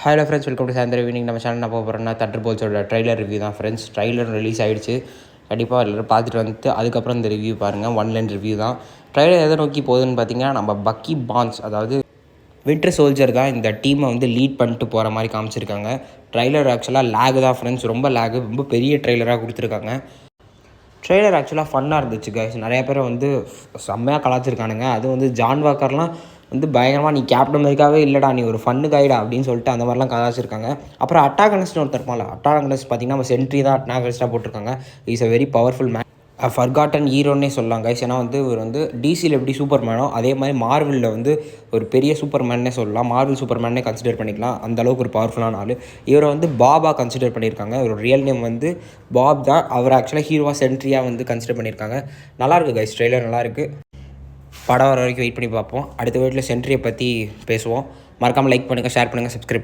Hello friends, welcome to சாயந்தரம் evening. நம்ம channel போக போகிறோம்னா தண்டர்போல்ட்ஸோட ட்ரைலர் ரிவ்யூ தான் ஃப்ரெண்ட்ஸ். ட்ரைலர் ரிலீஸ் ஆகிடுச்சு. கண்டிப்பாக எல்லோரும் பார்த்துட்டு வந்துட்டு அதுக்கப்புறம் இந்த ரிவ்யூ பாருங்கள். ஒன் லைன் ரிவ்யூ தான். ட்ரைலர் எதை நோக்கி போகுதுன்னு பார்த்தீங்கன்னா, நம்ம பக்கி பான்ஸ், அதாவது வின்டர் சோல்ஜர் தான் இந்த டீமை வந்து லீட் பண்ணிட்டு போகிற மாதிரி காமிச்சிருக்காங்க. ட்ரைலர் ஆக்சுவலாக லேகு தான் ஃப்ரெண்ட்ஸ், ரொம்ப லேகு, ரொம்ப பெரிய ட்ரைலராக கொடுத்துருக்காங்க. ட்ரெய்லர் ஆக்சுவலாக ஃபன்னாக இருந்துச்சு கைஸ். நிறைய பேர் வந்து செம்மையாக கலாச்சிருக்கானுங்க. அது வந்து ஜான் வாக்கர்லாம் வந்து பயங்கரமாக நீ கேப்டன் அமெரிக்காவே இல்லைடா, நீ ஒரு ஃபன்னு கைடா அப்படின்னு சொல்லிட்டு அந்த மாதிரிலாம் கலாச்சிருக்காங்க. அப்புறம் அட்டாகனிஸ்ட்னு ஒருத்தர் இருப்பாங்க. அட்டாகனிஸ்ட் பார்த்திங்கன்னா நம்ம சென்ட்ரி தான் அட்டாகனிஸ்ட்டாக போட்டிருக்காங்க. Is a very powerful man, forgotten ஹீரோன்னே சொல்லலாம் கைஸ். ஏன்னா வந்து இவர் வந்து டிசியில் எப்படி சூப்பர்மேனோ அதே மாதிரி மார்வலில் வந்து ஒரு பெரிய சூப்பர்மேன்னே சொல்லலாம். மார்வல் சூப்பர்மேனே கன்சிடர் பண்ணிக்கலாம். அந்தளவுக்கு ஒரு பவர்ஃபுல்லான ஆள். இவரை வந்து பாபா கன்சிடர் பண்ணியிருக்காங்க. ஒரு ரியல் நேம் வந்து பாப் தான். அவர் ஆக்சுவலாக ஹீரோவாக சென்ட்ரியாக வந்து கன்சிடர் பண்ணியிருக்காங்க. நல்லாயிருக்கு கைஸ், ட்ரெய்லர் நல்லாயிருக்கு. படம் வர வரைக்கும் வெயிட் பண்ணி பார்ப்போம். அடுத்த வீட்டில் சென்ட்ரியை பற்றி பேசுவோம். மறக்காமல் லைக் பண்ணுங்கள், ஷேர் பண்ணுங்கள், சப்ஸ்கிரைப் பண்ணுங்கள்.